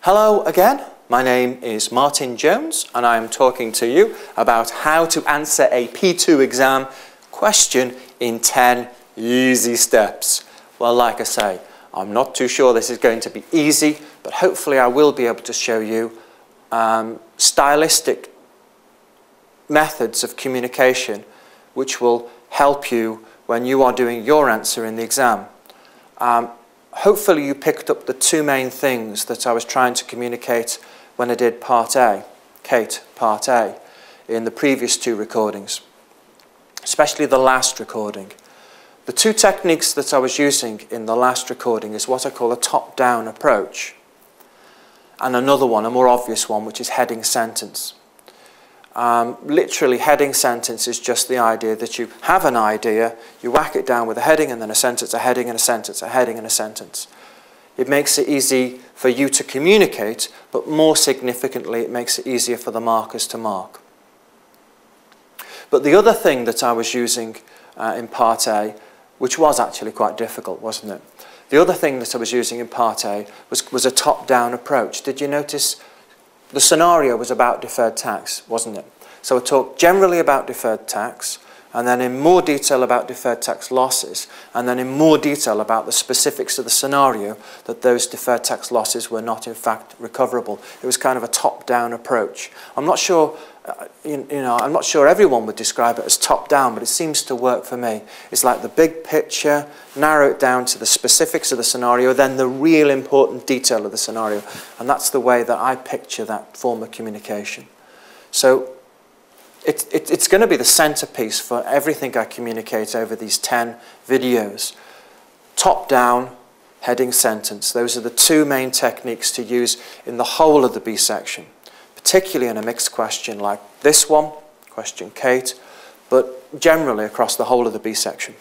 Hello again, my name is Martin Jones and I am talking to you about how to answer a P2 exam question in 10 easy steps. Well, like I say, I'm not too sure this is going to be easy, but hopefully I will be able to show you stylistic methods of communication which will help you when you are doing your answer in the exam. Hopefully you picked up the two main things that I was trying to communicate when I did Part A, Kate, Part A, in the previous two recordings, especially the last recording. The two techniques that I was using in the last recording is what I call a top-down approach, and another one, a more obvious one, which is heading sentence. Literally, heading sentence is just the idea that you have an idea, you whack it down with a heading and then a sentence, a heading and a sentence, a heading and a sentence. It makes it easy for you to communicate, but more significantly, it makes it easier for the markers to mark. But the other thing that I was using in Part A, which was actually quite difficult, wasn't it? The other thing that I was using in Part A was a top-down approach. Did you notice? The scenario was about deferred tax, wasn't it? So I talked generally about deferred tax, and then in more detail about deferred tax losses, and then in more detail about the specifics of the scenario that those deferred tax losses were not in fact recoverable. It was kind of a top-down approach. I'm not sure, I'm not sure everyone would describe it as top-down, but it seems to work for me. It's like the big picture, narrow it down to the specifics of the scenario, then the real important detail of the scenario. And that's the way that I picture that form of communication. So it's going to be the centerpiece for everything I communicate over these 10 videos. Top-down, heading sentence. Those are the two main techniques to use in the whole of the B section, particularly in a mixed question like this one, question Kate, but generally across the whole of the B section.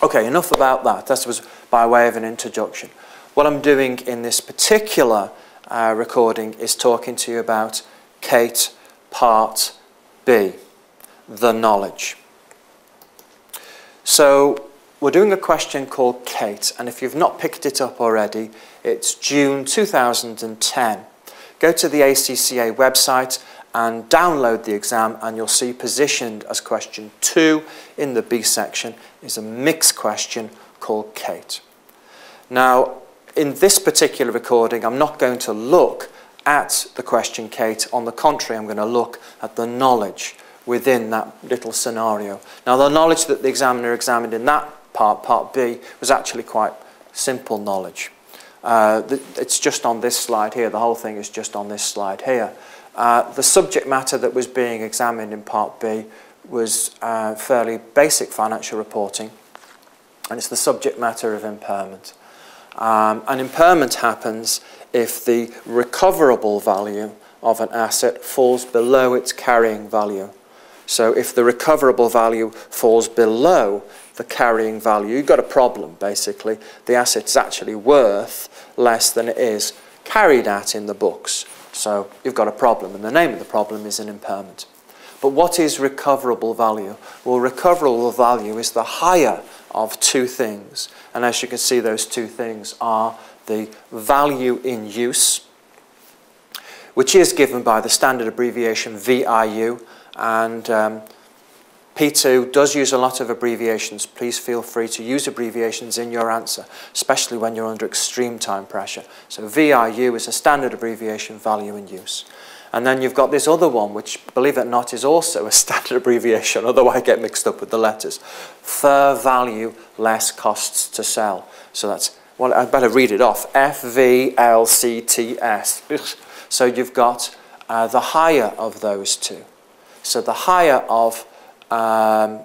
Okay, enough about that. That was by way of an introduction. What I'm doing in this particular recording is talking to you about Kate, Part B, the knowledge. So we're doing a question called Kate, and if you've not picked it up already, it's June 2010. Go to the ACCA website and download the exam, and you'll see positioned as question 2 in the B section is a mixed question called Kate. Now, in this particular recording, I'm not going to look at the question Kate. On the contrary, I'm going to look at the knowledge within that little scenario. Now, the knowledge that the examiner examined in that part B, was actually quite simple knowledge. It's just on this slide here. The whole thing is just on this slide here. The subject matter that was being examined in Part B was fairly basic financial reporting, and it's the subject matter of impairment. And impairment happens if the recoverable value of an asset falls below its carrying value. So if the recoverable value falls below the carrying value, you've got a problem, basically. The asset's actually worth less than it is carried at in the books. So you've got a problem, and the name of the problem is an impairment. But what is recoverable value? Well, recoverable value is the higher of two things. And as you can see, those two things are the value in use, which is given by the standard abbreviation VIU, and P2 does use a lot of abbreviations. Please feel free to use abbreviations in your answer, especially when you're under extreme time pressure. So VIU is a standard abbreviation, value in use. And then you've got this other one, which, believe it or not, is also a standard abbreviation, although I get mixed up with the letters. Fair value less costs to sell. So that's, well, I'd better read it off. FVLCTS. So you've got the higher of those two. So the higher of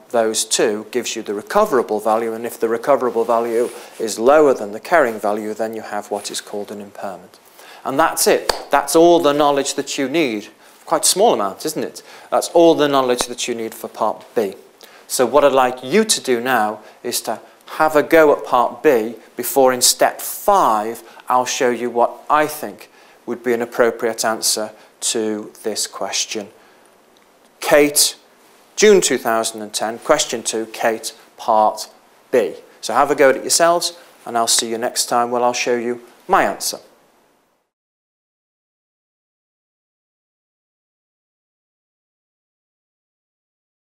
those two gives you the recoverable value, and if the recoverable value is lower than the carrying value, then you have what is called an impairment. And that's it. That's all the knowledge that you need. Quite a small amount, isn't it? That's all the knowledge that you need for Part B. So what I'd like you to do now is to have a go at Part B before in Step 5 I'll show you what I think would be an appropriate answer to this question. Kate, June 2010, question 2, Kate, Part B. So have a go at it yourselves, and I'll see you next time where I'll show you my answer.